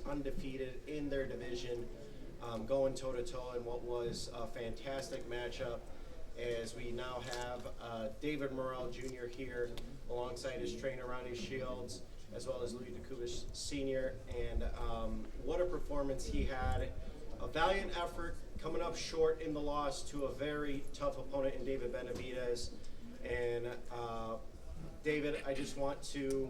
undefeated in their division, going toe-to-toe in what was a fantastic matchup, as we now have David Morrell Jr. here alongside his trainer Ronnie Shields, as well as DeCubas Sr. And what a performance he had. A valiant effort, coming up short in the loss to a very tough opponent in David Benavidez. And David, I just want to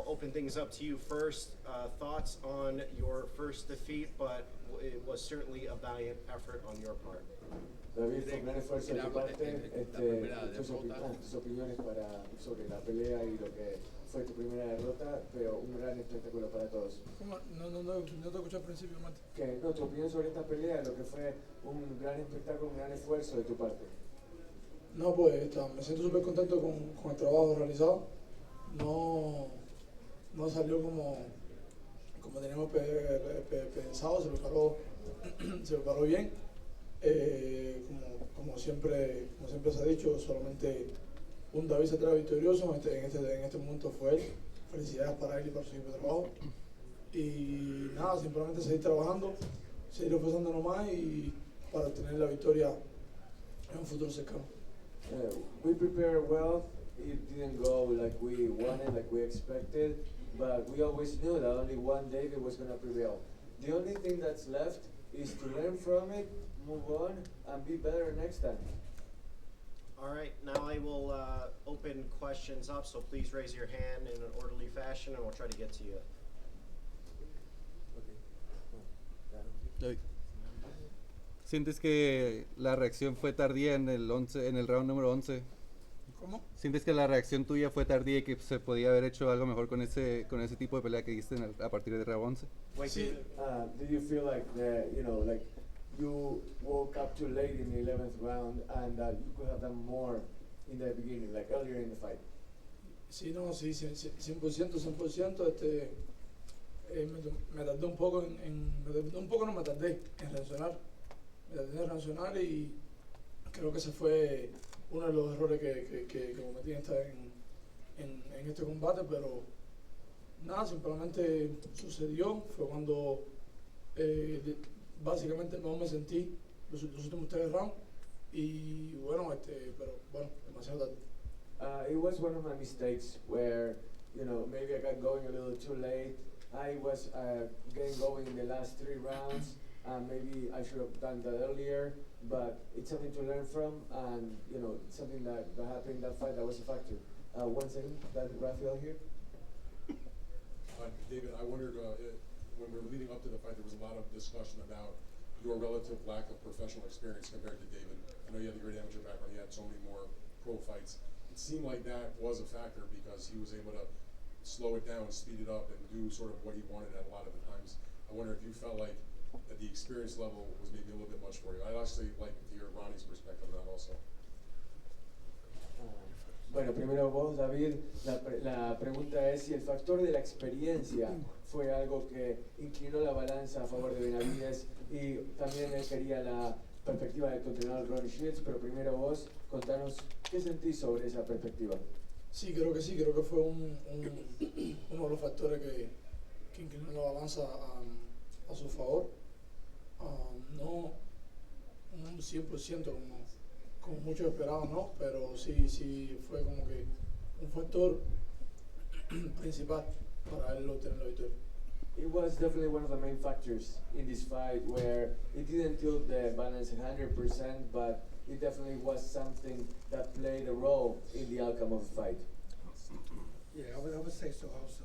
open things up to you first. Thoughts on your first defeat, but it was certainly a valiant effort on your part. David, fue un gran esfuerzo de tu parte. Tus opiniones sobre la pelea y lo que fue tu primera derrota, pero un gran espectáculo para todos. ¿Cómo? No te escuché al principio, Mati. No, tu opinión sobre esta pelea, lo que fue un gran espectáculo, un gran esfuerzo de tu parte. No, pues me siento súper contento con el trabajo realizado. No salió como teníamos pensado, se preparó bien. Como siempre se ha dicho, solamente un David se trae victorioso. En este momento fue él. Felicidades para él y para su equipo de trabajo. Y nada, simplemente seguir trabajando, seguir esforzándonos más y para obtener la victoria en un futuro cercano. We prepared well. It didn't go like we wanted, like we expected, but we always knew that only one David was going to prevail. The only thing that's left is to learn from it, move on, and be better next time. All right, now I will open questions up, so please raise your hand in an orderly fashion and we'll try to get to you. ¿Sientes que la reacción fue tardía en el round número 11? ¿Cómo? ¿Sientes que la reacción tuya fue tardía y que se podía haber hecho algo mejor con ese tipo de pelea que diste a partir del round 11? Sí. Did you feel like like you woke up too late in the 11th round and you could have done more in the beginning, like earlier in the fight? Sí, 100%. Me tardé un poco me tardé en reaccionar. Y creo que ese fue uno de los errores que cometí en este combate, pero nada, simplemente sucedió. Fue cuando básicamente no me sentí los últimos 3 rounds y pero demasiado tarde. It was one of my mistakes where, maybe I got going a little too late. I was getting going in the last 3 rounds. Maybe I should have done that earlier, but it's something to learn from, and something that happened in that fight that was a factor. 1 second, that Rafael here. David, I wondered when we were leading up to the fight, there was a lot of discussion about your relative lack of professional experience compared to David. I know you had a great amateur background; you had so many more pro fights. It seemed like that was a factor because he was able to slow it down, speed it up, and do sort of what he wanted at a lot of the times. I wonder if you felt like that the experience level was maybe a little bit much for you. I'd actually like to hear Ronnie's perspective on that also. Bueno, primero vos, David, la pregunta es si el factor de la experiencia fue algo que inclinó la balanza a favor de Benavidez, y también él quería la perspectiva de tu entrenador Ronnie Shields, pero primero vos, contanos qué sentís sobre esa perspectiva. Sí, creo que fue uno de los factores que inclinó la balanza a su favor. No un 100% como muchos esperaban, ¿no? Pero sí fue como que un factor principal para él obtener la victoria. It was definitely one of the main factors in this fight where it didn't tilt the balance 100%, but it definitely was something that played a role in the outcome of the fight. Yeah, I would say so also,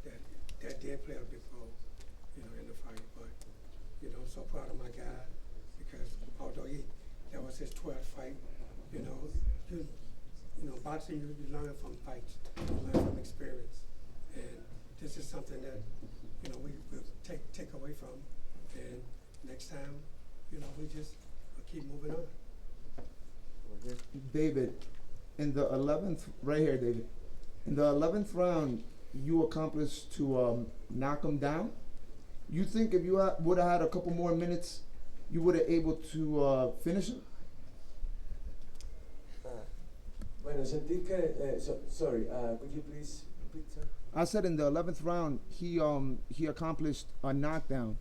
that did play a big role, in the fight, but, so proud of my guy, because although that was his 12th fight, boxing, you learn from fights, you learn from experience, and this is something that, we will take away from, and next time, we just keep moving on. David, in the 11th, right here, David, in the 11th round, you accomplished to knock him down. You think if you would have had a couple more minutes, you would have able to finish him? Bueno, sentí que, sorry, could you please repeat, sir? I said in the 11th round he accomplished a knockdown.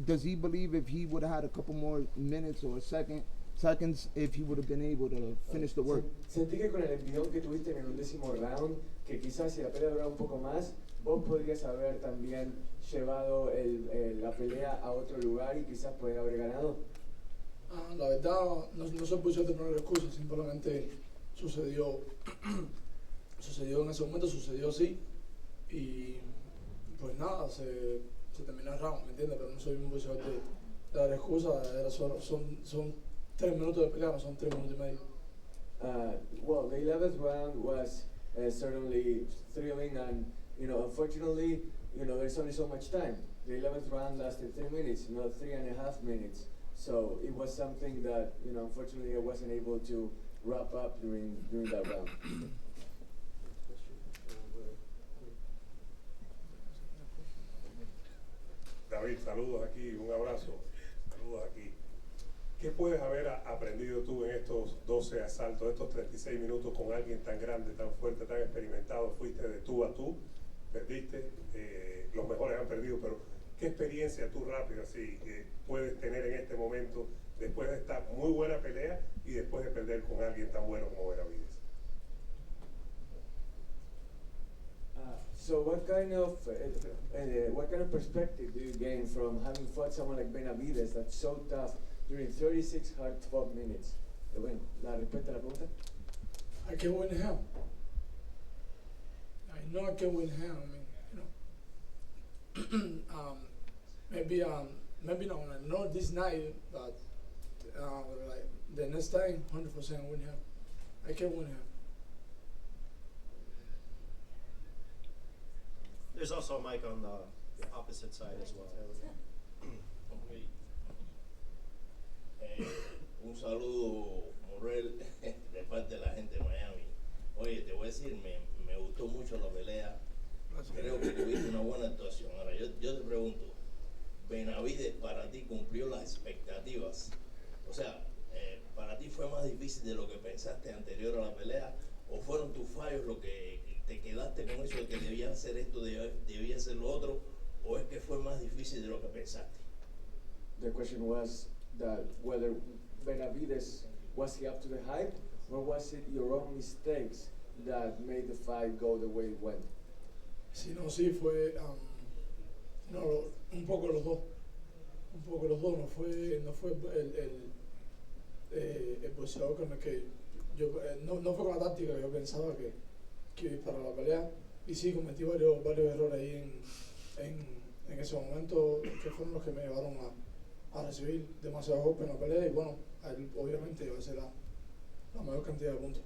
Does he believe if he would have had a couple more minutes or seconds, if he would have been able to finish the work? Sentí que con el envión que tuviste en el 11º round, que quizás si la pelea durara un poco más, vos podrías haber también llevado la pelea a otro lugar y quizás poder haber ganado. La verdad, no se puso de poner excusas, simplemente sucedió en ese momento, sucedió así, y pues nada, se terminó el round, ¿me entiendes? Pero no soy un boxeador de dar excusas, son 3 minutos de pelea, no son 3 minutos y medio. Well, the 11th round was certainly thrilling, and unfortunately, there's only so much time. The 11th round lasted 3 minutes, not 3.5 minutes. So it was something that, unfortunately, I wasn't able to wrap up during that round. David, saludos aquí, un abrazo, saludos aquí. ¿Qué puedes haber aprendido tú en estos 12 asaltos, estos 36 minutos con alguien tan grande, tan fuerte, tan experimentado? Fuiste de tú a tú, perdiste, los mejores han perdido, pero ¿qué experiencia tú rápida así puedes tener en este momento después de esta muy buena pelea y después de perder con alguien tan bueno como Benavidez? So what kind of perspective do you gain from having fought someone like Benavidez that's so tough during 36 hard-fought minutes? Bueno, la respuesta a la pregunta. I can win him. I know I can win him. I mean, maybe not this night, but like the next time, 100% win him. I can win him. There's also a mic on the opposite side as well. Un saludo, Morrell, de parte de la gente de Miami. Oye, te voy a decir, me gustó mucho la pelea. Creo que tuviste una buena actuación. Ahora, yo te pregunto, ¿Benavidez para ti cumplió las expectativas? O sea, ¿para ti fue más difícil de lo que pensaste anterior a la pelea? ¿O fueron tus fallos lo que te quedaste con eso de que debía hacer esto, debía hacer lo otro? ¿O es que fue más difícil de lo que pensaste? The question was that whether Benavidez, was he up to the hype, or was it your own mistakes that made the fight go the way it went? Si no, sí fue un poco los dos. No fue el boxeador con el que yo no fue con la táctica que yo pensaba que iba a disparar la pelea, y sí cometí varios errores ahí en ese momento, que fueron los que me llevaron a recibir demasiados golpes en la pelea, y bueno, obviamente iba a ser la mayor cantidad de puntos.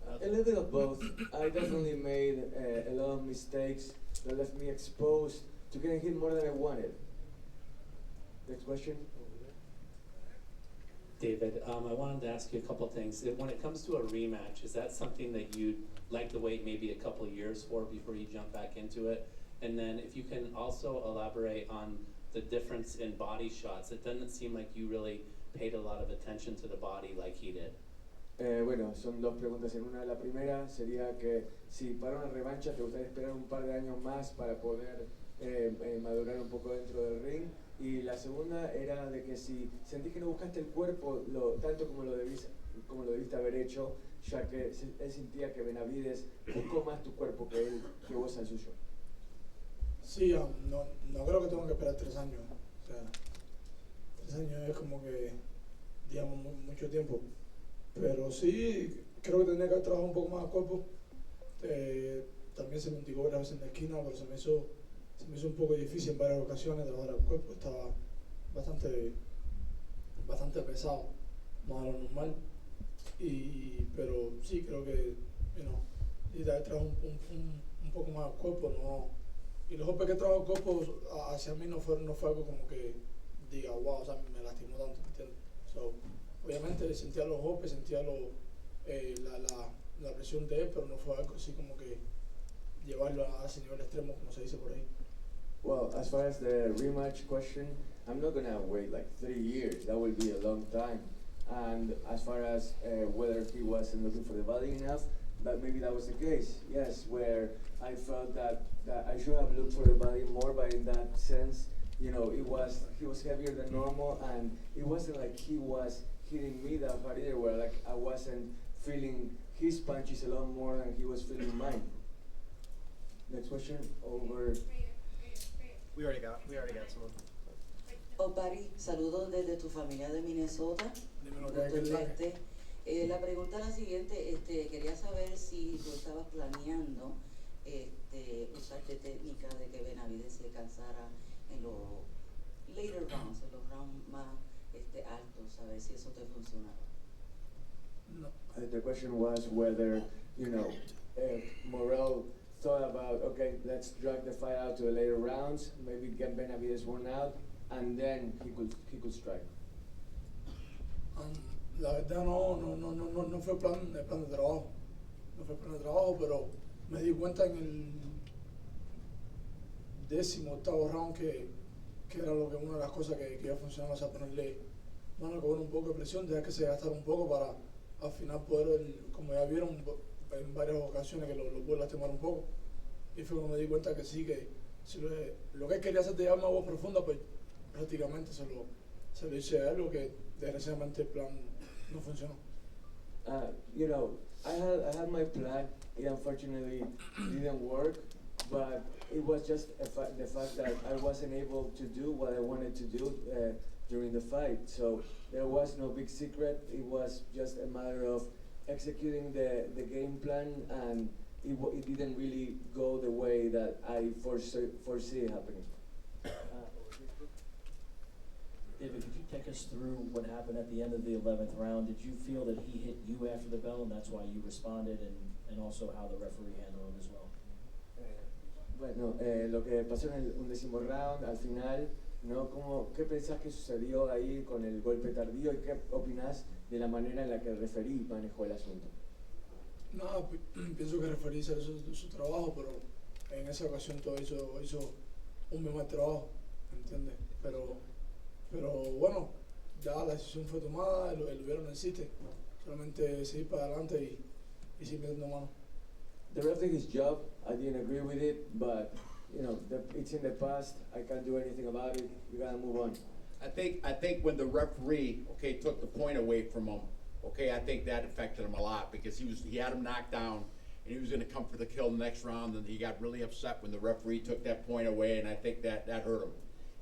A little bit of both. I definitely made a lot of mistakes that left me exposed to getting hit more than I wanted. Next question. David, I wanted to ask you a couple things. When it comes to a rematch, is that something that you'd like to wait maybe a couple of years for before you jump back into it? And then if you can also elaborate on the difference in body shots. It doesn't seem like you really paid a lot of attention to the body like he did. Bueno, son dos preguntas en una. La primera sería que si para una revancha te gustaría esperar un par de años más para poder madurar un poco dentro del ring. Y la segunda era de que si sentís que no buscaste el cuerpo tanto como lo debiste haber hecho, ya que él sentía que Benavidez buscó más tu cuerpo que vos al suyo. Sí, no creo que tengo que esperar 3 años. O sea, 3 años es como que, digamos, mucho tiempo. Pero sí, creo que tendría que haber trabajado un poco más el cuerpo. También se me indicó varias veces en la esquina, pero se me hizo un poco difícil en varias ocasiones trabajar el cuerpo. Estaba bastante pesado, más de lo normal. Pero sí, creo que, y de haber trabajado un poco más el cuerpo, no. Y los golpes que trajo el cuerpo hacia mí no fue algo como que diga, wow, o sea, me lastimó tanto, ¿entiendes? So, obviamente sentía los golpes, sentía la presión de él, pero no fue algo así como que llevarlo a ese nivel extremo, como se dice por ahí. Well, as far as the rematch question, I'm not gonna wait like 3 years. That will be a long time. And as far as whether he wasn't looking for the body enough, that maybe that was the case. Yes, where I felt that I should have looked for the body more, but in that sense, you know, he was heavier than normal, and it wasn't like he was hitting me that hard either, where like I wasn't feeling his punches a lot more than he was feeling mine. Next question, over. We already got someone. Barry, saludos desde tu familia de Minnesota. Dímelo que hay que Doctor hablar. Leste. La pregunta es la siguiente, quería saber si tú estabas planeando usarte técnica de que Benavidez se cansara en los later rounds, en los rounds más altos, a ver si eso te funcionaba. No. The question was whether, you know, Morrell thought about, okay, let's drag the fight out to the later rounds, maybe get Benavidez one out, and then he could strike. La verdad no fue el plan de trabajo. No fue el plan de trabajo, pero me di cuenta en el 18º round que era lo que una de las cosas que iba a funcionar, o sea, ponerle mano con un poco de presión, dejar que se gastara un poco para al final poder, como ya vieron en varias ocasiones que lo puedo lastimar un poco. Y fue cuando me di cuenta que sí, que si lo que él quería hacer de llevarme a voz profunda, pues prácticamente se lo hice a él, lo que desgraciadamente el plan no funcionó. You know, I had my plan. It unfortunately didn't work, but it was just the fact that I wasn't able to do what I wanted to do during the fight. So there was no big secret. It was just a matter of executing the game plan, and it didn't really go the way that I foresee happening. David, could you take us through what happened at the end of the 11th round? Did you feel that he hit you after the bell, and that's why you responded, and also how the referee handled it as well? Bueno, lo que pasó en el 11º round, al final, ¿no? ¿Qué pensás que sucedió ahí con el golpe tardío y qué opinás de la manera en la que el referee manejó el asunto? Nada, pienso que el referee hizo su trabajo, pero en esa ocasión todo hizo un muy mal trabajo, ¿entiendes? Pero bueno, ya la decisión fue tomada, el video no existe, solamente seguir para adelante y seguir metiendo mano. The ref did his job. I didn't agree with it, but you know, it's in the past. I can't do anything about it. You gotta move on. I think when the referee, okay, took the point away from him, okay, I think that affected him a lot because he had him knocked down and he was going to come for the kill the next round, and he got really upset when the referee took that point away, and I think that hurt him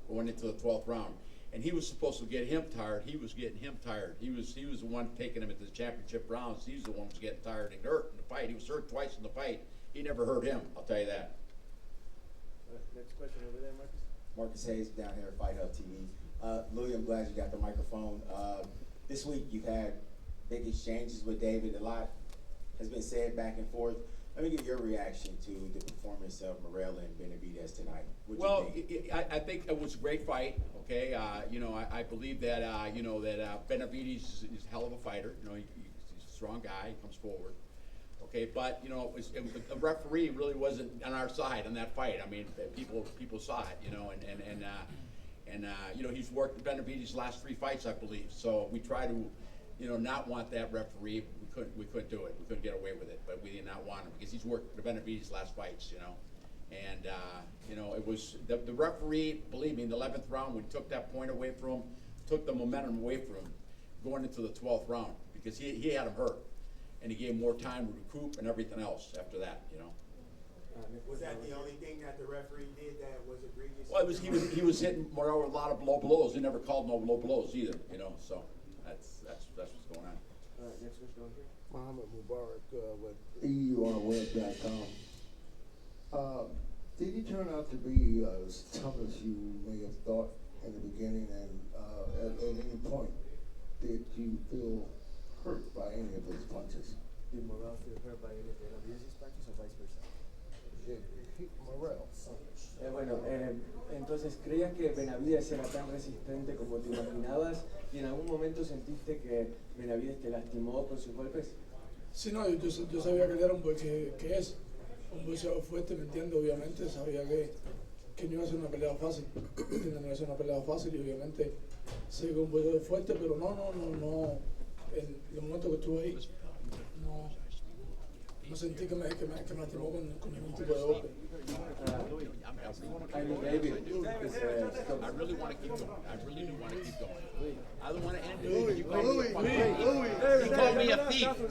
going into the 12th round. And he was supposed to get him tired. He was getting him tired. He was the one taking him into the championship rounds. He was the one who was getting tired and hurt in the fight. He was hurt twice in the fight. He never hurt him, I'll tell you that. Next question over there, Marcus. Marcus Hayes down here at Fight Hub TV. Louis, I'm glad you got the microphone. This week you've had big exchanges with David. A lot has been said back and forth. Let me get your reaction to the performance of Morrell and Benavidez tonight. Well, I think it was a great fight. Okay, you know, I believe that Benavidez is a hell of a fighter. You know, he's a strong guy. He comes forward. Okay, but you know, the referee really wasn't on our side on that fight. I mean, people saw it. You know, and you know, he's worked Benavidez's last 3 fights, I believe. So we try to, you know, not want that referee. We couldn't do it. We couldn't get away with it, but we did not want him because he's worked Benavidez's last fights, you know. And you know, it was the referee. Believe me, in the 11th round, when he took that point away from him, took the momentum away from him, going into the 12th round because he had him hurt, and he gave him more time to recoup and everything else after that, you know. Was that the only thing that the referee did that was egregious? Well, he was hitting Morrell with a lot of low blows. He never called no low blows either, you know. So that's what's going on. Next question over here. Muhammad Mubarak with EUOnweb.com. Did he turn out to be as tough as you may have thought in the beginning, and at any point did you feel hurt by any of his punches? Did Morrell feel hurt by any of Benavidez's punches or vice versa? Morrell. Bueno, entonces, ¿creías que Benavidez era tan resistente como te imaginabas? ¿Y en algún momento sentiste que Benavidez te lastimó con sus golpes? Sí, no, yo sabía que él era un boxeador fuerte, ¿me entiendes? Obviamente sabía que no iba a ser una pelea fácil, no iba a ser una pelea fácil y obviamente sé que un boxeador fuerte, pero no, en los momentos que estuve ahí, No sentí que me lastimó con ningún tipo de golpe. I really want to keep going. I really do want to keep going. I don't want to end it. You call me a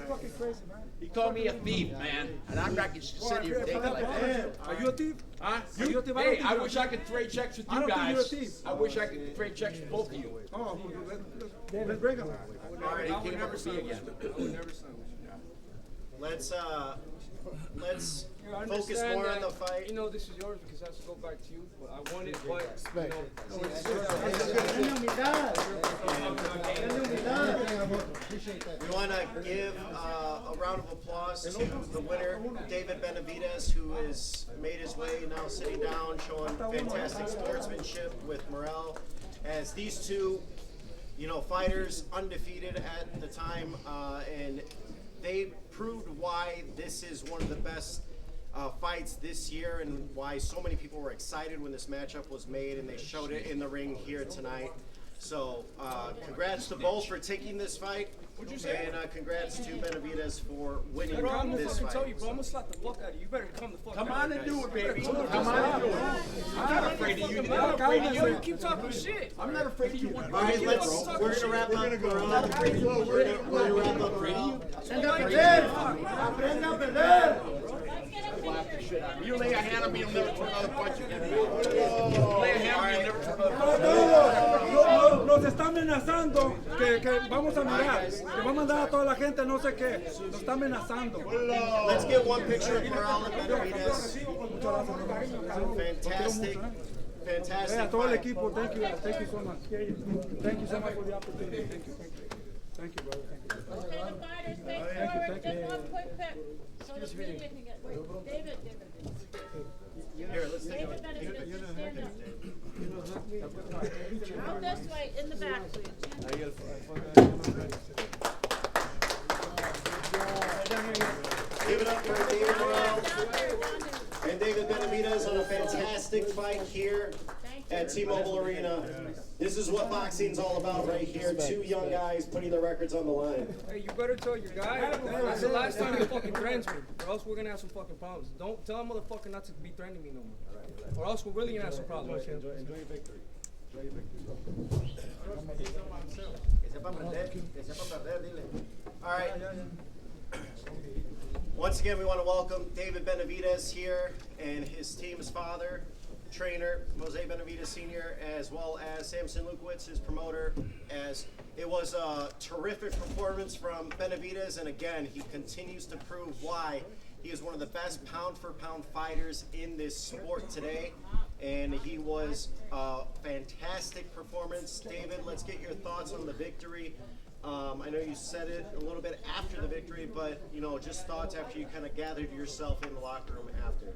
fucking thief. He called me a thief. He called me a thief, man. And I'm not going to sit here and take it like that. Are you a thief? Huh? Hey, I wish I could trade checks with you guys. I wish I could trade checks with both of you. Oh, let's break them. All right, he came up with me again. Let's I focus understand more on that, the fight. You know, this is yours because it has to go back to you. But I want it, but We want to give a round of applause to the winner, David Benavidez, who has made his way, now sitting down, showing fantastic sportsmanship with Morrell. As these two, fighters undefeated at the time, and they proved why this is one of the best fights this year and why so many people were excited when this matchup was made, and they showed it in the ring here tonight. So congrats to both for taking this fight, and congrats to Benavidez for winning bro, I'm gonna this fucking fight. tell you, bro. I'm gonna slap the fuck out of you. You better come the fuck Come out. on and do it, baby. Come Come on and do it. I'm not afraid of you. I'm not afraid of You you. keep talking shit. I'm not afraid of you. All right, we're gonna wrap up. We're gonna wrap up. You lay a hand on me, you'll never throw another punch again. Lay a hand on me, you'll never throw another punch. Nos está amenazando que vamos a mirar, que va a mandar a toda la gente no sé qué. Nos está amenazando. Let's get one picture of Morrell and Benavidez. Fantastic. Fantastic. A todo el fight. equipo, thank you so much. Thank you so much for the opportunity. Thank you, brother. Okay, the fighters, face forward, just one quick pick, so the media can get, wait, David. Here, let's take David Benavidez, just stand up. Out this way, in the back, please. Give it up for David Morrell and David Benavidez on a fantastic fight here at T-Mobile Arena. This is what boxing's all about right here. Two young guys putting their records on the line. Hey, you better tell your guy. That's the last time he fucking threatens me, or else we're gonna have some fucking problems. Don't tell a motherfucker not to be threatening me no more, or else we're really gonna have some problems. Enjoy your victory. Enjoy your victory. All right. Once again, we want to welcome David Benavidez here and his team's father, trainer, Jose Benavidez Sr., as well as Samson Lukowitz, his promoter. As it was a terrific performance from Benavidez, and again, he continues to prove why he is one of the best pound-for-pound fighters in this sport today. And he was a fantastic performance. David, let's get your thoughts on the victory. I know you said it a little bit after the victory, but just thoughts after you kind of gathered yourself in the locker room after.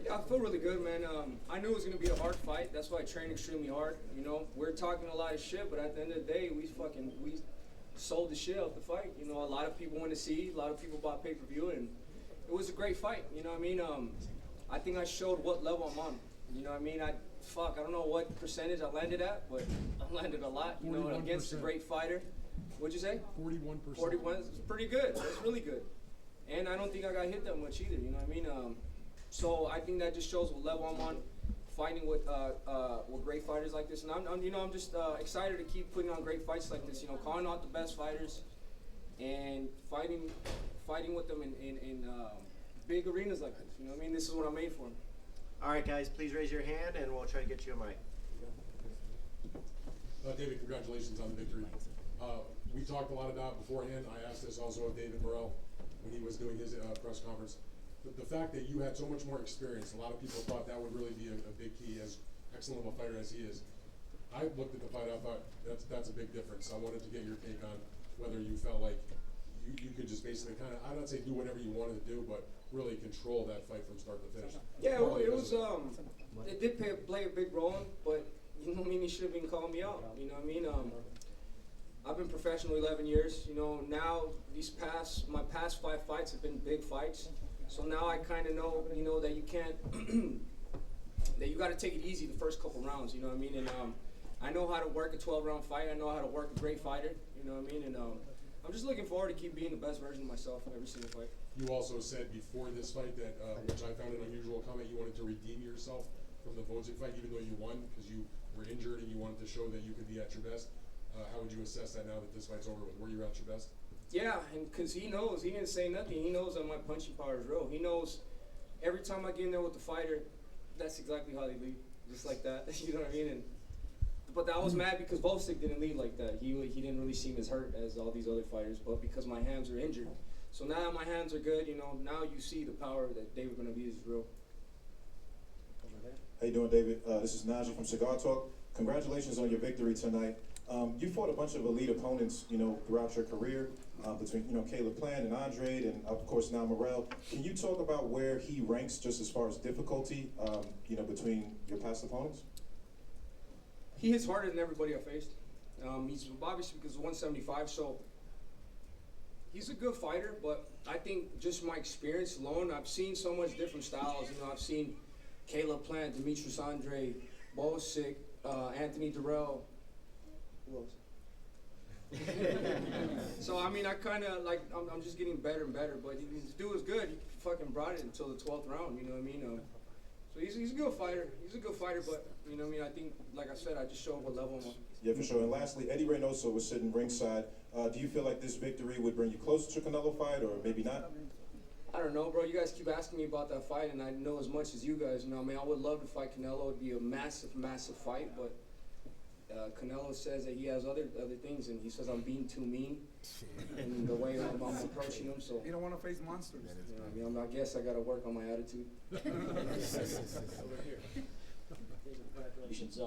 Yeah, I feel really good, man. I knew it was gonna be a hard fight. That's why I trained extremely hard. We're talking a lot of shit, but at the end of the day, we sold the shit out the fight. A lot of people want to see. A lot of people bought pay-per-view, and it was a great fight. You know what I mean? I think I showed what level I'm on. You know what I mean? I don't know what percentage I landed at, but I landed a lot. Against a great fighter. What'd you say? 41%. 41. It's pretty good. That's really good. And I don't think I got hit that much either. You know what I mean? So I think that just shows what level I'm on, fighting with great fighters like this. And I'm just excited to keep putting on great fights like this. Calling out the best fighters and fighting with them in big arenas like this. You know what I mean? This is what I'm made for. All right, guys, please raise your hand, and we'll try to get you a mic. David, congratulations on the victory. We talked a lot about beforehand. I asked this also of David Morrell when he was doing his press conference. The fact that you had so much more experience, a lot of people thought that would really be a big key, as excellent of a fighter as he is. I looked at the fight, I thought that's a big difference. I wanted to get your take on whether you felt like you could just basically kind of, I'd not say do whatever you wanted to do, but really control that fight from start to finish. Yeah, it was. It did play a big role, but you know what I mean. He should have been calling me out. You know what I mean. I've been professional 11 years. Now my past 5 fights have been big fights. So now I kind of know, that you can't, that you got to take it easy the first couple rounds. You know what I mean. And I know how to work a 12-round fight. I know how to work a great fighter. You know what I mean. And I'm just looking forward to keep being the best version of myself in every single fight. You also said before this fight that, which I found an unusual comment, you wanted to redeem yourself from the Vonsic fight, even though you won, because you were injured and you wanted to show that you could be at your best. How would you assess that now that this fight's over with? Were you at your best? Yeah, and because he knows, he didn't say nothing. He knows that my punching power is real. He knows every time I get in there with the fighter, that's exactly how they leave, just like that. You know what I mean? But I was mad because Vonsic didn't leave like that. He didn't really seem as hurt as all these other fighters, but because my hands are injured. So now my hands are good, you know, now you see the power that David Benavidez is real. How you doing, David? This is Najee from Cigar Talk. Congratulations on your victory tonight. You fought a bunch of elite opponents, you know, throughout your career, between, you know, Caleb Plant and Andre, and of course now Morrell. Can you talk about where he ranks just as far as difficulty, you know, between your past opponents? He hits harder than everybody I faced. He's obviously because of 175, so he's a good fighter, but I think just my experience alone, I've seen so much different styles. You know, I've seen Caleb Plant, Demetrius Andre, Vonsic, Anthony Durrell. Who else? So I mean, I kind of like I'm just getting better and better. But this dude was good. He fucking brought it until the 12th round. You know what I mean? So he's a good fighter. He's a good fighter. But you know what I mean? I think, like I said, I just showed what level I'm on. Yeah, for sure. And lastly, Eddie Reynoso was sitting ringside. Do you feel like this victory would bring you closer to Canelo fight, or maybe not? I don't know, bro. You guys keep asking me about that fight, and I know as much as you guys know. I mean, I would love to fight Canelo. It'd be a massive, massive fight, but Canelo says that he has other things, and he says I'm being too mean in the way I'm approaching him. So you don't want to face monsters. You know, I mean, I guess I got to work on my attitude. Congratulations.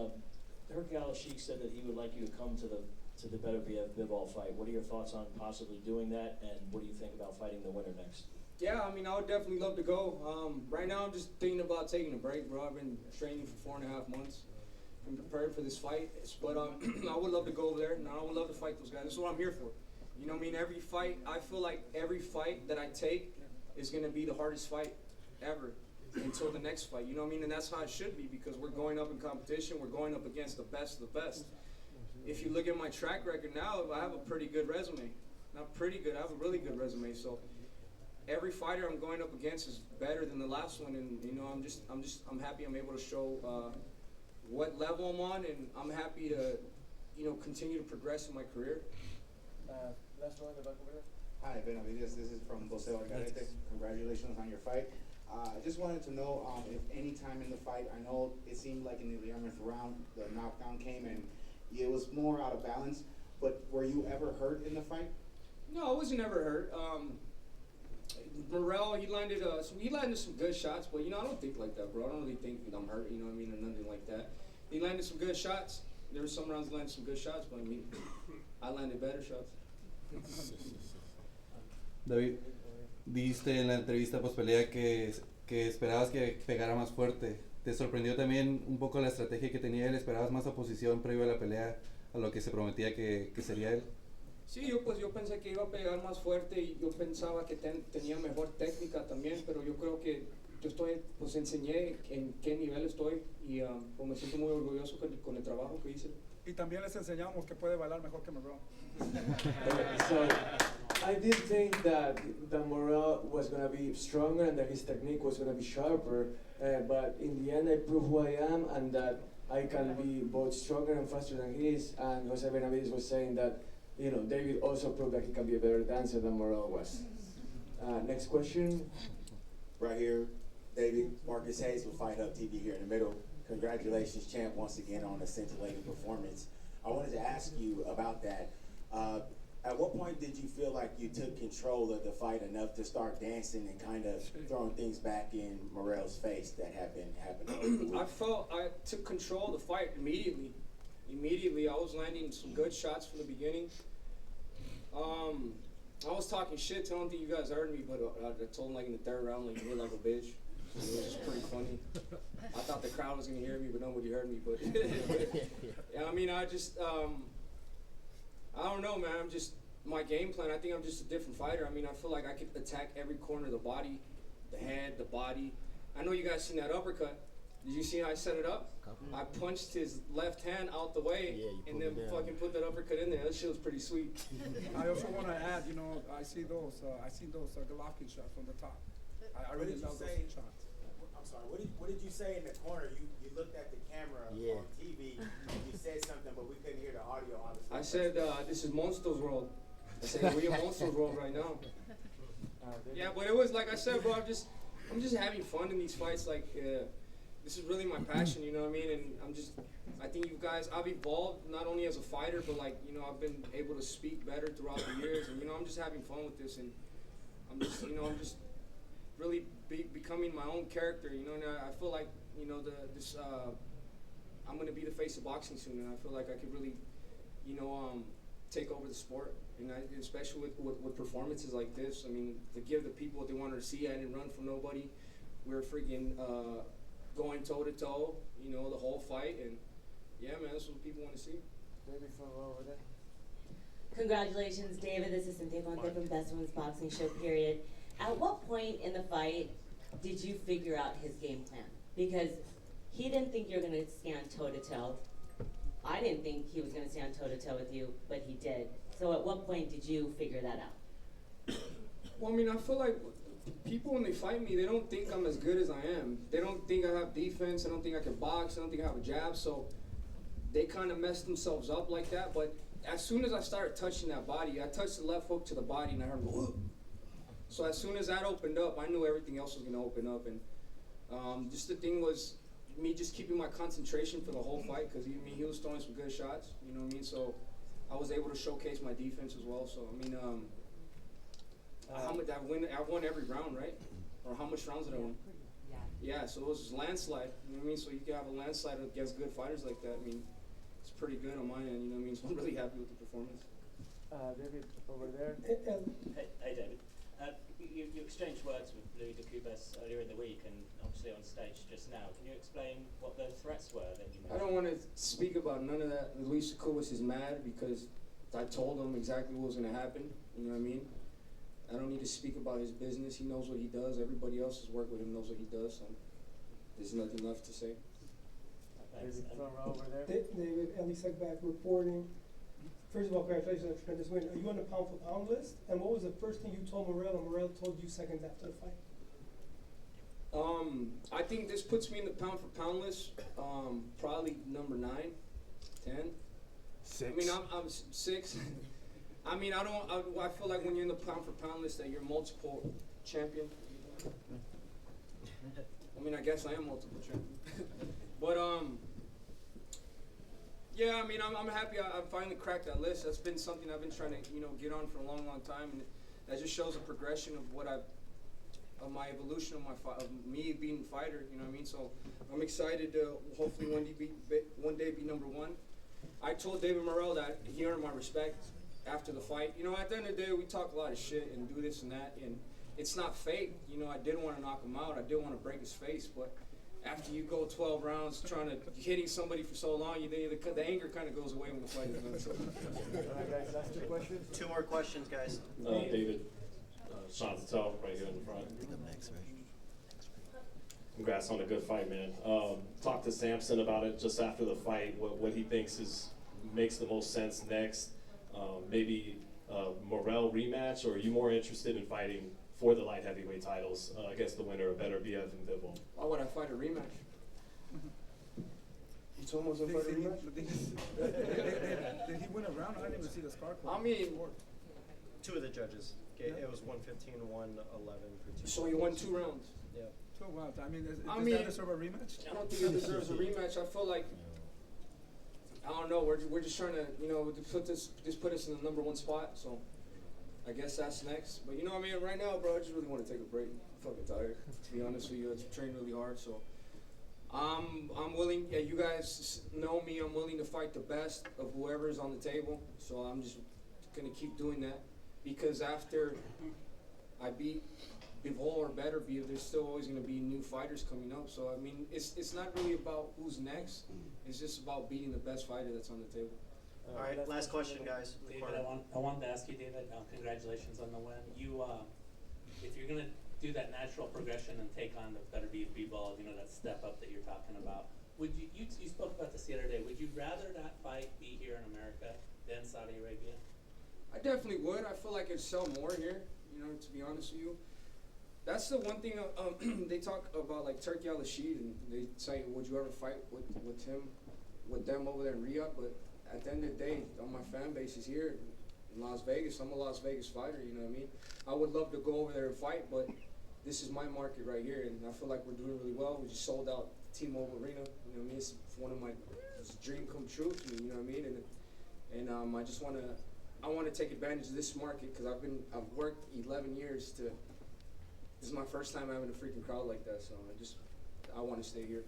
Herky Al-Sheikh said that he would like you to come to the Benavidez-Bivol fight. What are your thoughts on possibly doing that, and what do you think about fighting the winner next? Yeah, I mean, I would definitely love to go. Right now, I'm just thinking about taking a break, bro. I've been training for 4.5 months. I'm prepared for this fight, but I would love to go over there, and I would love to fight those guys. That's what I'm here for. You know what I mean? Every fight, I feel like every fight that I take is going to be the hardest fight ever until the next fight. You know what I mean? And that's how it should be, because we're going up in competition. We're going up against the best of the best. If you look at my track record now, I have a pretty good resume. Not pretty good, I have a really good resume. So every fighter I'm going up against is better than the last one, and you know, I'm happy I'm able to show what level I'm on, and I'm happy to, you know, continue to progress in my career. Last one, the back over there. Hi, Benavidez. This is from Jose Orgarete. Congratulations on your fight. I just wanted to know if any time in the fight, I know it seemed like in the 11th round, the knockdown came and it was more out of balance, but were you ever hurt in the fight? No, I wasn't ever hurt. Morrell, he landed some good shots, but you know, I don't think like that, bro. I don't really think I'm hurt, you know what I mean, or nothing like that. He landed some good shots. There were some rounds he landed some good shots, but I mean, I landed better shots. David, dijiste en la entrevista post pelea que esperabas que pegara más fuerte. ¿Te sorprendió también un poco la estrategia que tenía él? ¿Esperabas más oposición previo a la pelea a lo que se prometía que sería él? Sí, yo pensé que iba a pegar más fuerte y yo pensaba que tenía mejor técnica también, pero yo creo que pues enseñé en qué nivel estoy y pues me siento muy orgulloso con el trabajo que hice. Y también les enseñamos que puede bailar mejor que Morrell. So I did think that Morrell was going to be stronger and that his technique was going to be sharper, but in the end I proved who I am and that I can be both stronger and faster than he is. And Jose Benavidez was saying that, you know, David also proved that he can be a better dancer than Morrell was. Next question. Right here, David, Marcus Hayes with Fight Hub TV here in the middle. Congratulations, champ, once again on a scintillating performance. I wanted to ask you about that. At what point did you feel like you took control of the fight enough to start dancing and kind of throwing things back in Morrell's face that had been happening? I felt I took control of the fight immediately. Immediately, I was landing some good shots from the beginning. I was talking shit. I don't think you guys heard me, but I told him like in the 3rd round, like, you look like a bitch. It was just pretty funny. I thought the crowd was gonna hear me, but nobody heard me. But yeah, I mean, I don't know, man. I'm just my game plan. I think I'm just a different fighter. I mean, I feel like I could attack every corner of the body, the head, the body. I know you guys seen that uppercut, Did you see how I set it up? I punched his left hand out the way and then fucking put that uppercut in there. That shit was pretty sweet. I also want to add, you know, I see those Golovkin shots from the top. I What really did you love say? those shots. I'm sorry. What did you say in the corner? You looked at the camera on TV. You said something, but we couldn't hear the audio. Obviously. I said, "This is Monster's world." I said, "We're in Monster's world right now." Yeah, but it was like I said, bro. I'm just having fun in these fights. Like, this is really my passion. You know what I mean? And I think you guys, I've evolved not only as a fighter, but like, you know, I've been able to speak better throughout the years. And you know, I'm just having fun with this, and I'm just really becoming my own character. You know, and I feel like, you know, I'm gonna be the face of boxing soon, and I feel like I could really, you know, take over the sport, and especially with performances like this. I mean, to give the people what they wanted to see. I didn't run from nobody. We're freaking going toe to toe, you know, the whole fight, and yeah, man, that's what people want to see. Maybe from over there. Congratulations, David. This is Cynthia Conte from Best Women's Boxing Show, period. At what point in the fight did you figure out his game plan? Because he didn't think you were going to stand toe-to-toe. I didn't think he was going to stand toe-to-toe with you, but he did. So at what point did you figure that out? Well, I mean, I feel like people, when they fight me, they don't think I'm as good as I am. They don't think I have defense. I don't think I can box. I don't think I have a jab. So they kind of mess themselves up like that. But as soon as I started touching that body, I touched the left hook to the body, and I heard, whoop. So as soon as that opened up, I knew everything else was going to open up. And just the thing was me just keeping my concentration for the whole fight, because he was throwing some good shots, you know what I mean? So I was able to showcase my defense as well. So, I mean, how much I won every round, right? Or how much rounds did I win? Yeah, so it was landslide, you know what I mean? So you can have a landslide against good fighters like that. I mean, it's pretty good on my end, you know what I mean? So I'm really happy with the performance. David, over there. Hey David. You exchanged words with Louis DeCubas earlier in the week and obviously on stage just now. Can you explain what the threats were that you made? I don't want to speak about none of that. Louis DeCubas is mad because I told him exactly what was going to happen, you know what I mean? I don't need to speak about his business. He knows what he does. Everybody else who's worked with him knows what he does, so there's nothing left to say. Thanks. Over there. David, Ellie Sekback reporting. First of all, congratulations on a tremendous win. Are you on the pound for pound list? And what was the first thing you told Morrell, and Morrell told you seconds after the fight? I think this puts me in the pound for pound list. Probably number 9, 10. 6. I mean, I'm 6. I mean, I feel like when you're in the pound for pound list that you're multiple champion. I mean, I guess I am multiple champion. But yeah, I mean, I'm happy I finally cracked that list. That's been something I've been trying to, you know, get on for a long, long time, and that just shows a progression of of my evolution of me being a fighter. You know what I mean? So I'm excited to hopefully one day be number 1. I told David Morrell that he earned my respect after the fight. You know, at the end of the day, we talk a lot of shit and do this and that, and it's not fake. You know, I did want to knock him out. I did want to break his face, but after you go 12 rounds hitting somebody for so long, the anger kind of goes away when the fight is done. So. All right, guys, last 2 questions. 2 more questions, guys. David, Sean Patel, right here in the front. Congrats on a good fight, man. Talk to Sampson about it just after the fight, what he thinks makes the most sense next. Maybe Morrell rematch, or are you more interested in fighting for the light heavyweight titles against the winner of Benavidez and Bivol? Why would I fight a rematch? You told me I was going to fight a rematch? Did he win a round? I didn't even see the scar. I mean, 2 of the judges. It was 115 and 111 for 2. So you won 2 rounds? Yeah. 2 rounds. I mean, does that deserve a rematch? I don't think it deserves a rematch. I feel like, I don't know, we're just trying to, you know, put us in the number 1 spot, so I guess that's next. But you know what I mean, right now, bro, I just really want to take a break. I'm fucking tired, to be honest with you. I've trained really hard, so I'm willing. Yeah, you guys know me. I'm willing to fight the best of whoever's on the table. So I'm just gonna keep doing that, because after I beat Bivol or better, there's still always gonna be new fighters coming up. So I mean, it's not really about who's next. It's just about beating the best fighter that's on the table. All right, last question, guys. David, I wanted to ask you, David, congratulations on the win. You, if you're gonna do that natural progression and take on the Benavidez b-ball, you know, that step up that you're talking about. Would you spoke about this the other day, would you rather that fight be here in America than Saudi Arabia? I definitely would. I feel like it'd sell more here, you know, to be honest with you. That's the one thing, they talk about like Turki Al-Rashid, and they say, would you ever fight with them over there in Riyadh? But at the end of the day, all my fan base is here in Las Vegas. I'm a Las Vegas fighter, you know what I mean? I would love to go over there and fight, but this is my market right here, and I feel like we're doing really well. We just sold out T-Mobile Arena, you know what I mean? It's one of it's a dream come true for me, you know what I mean? And I just want to take advantage of this market because I've worked 11 years to. This is my first time having a freaking crowd like that, so I want to stay here.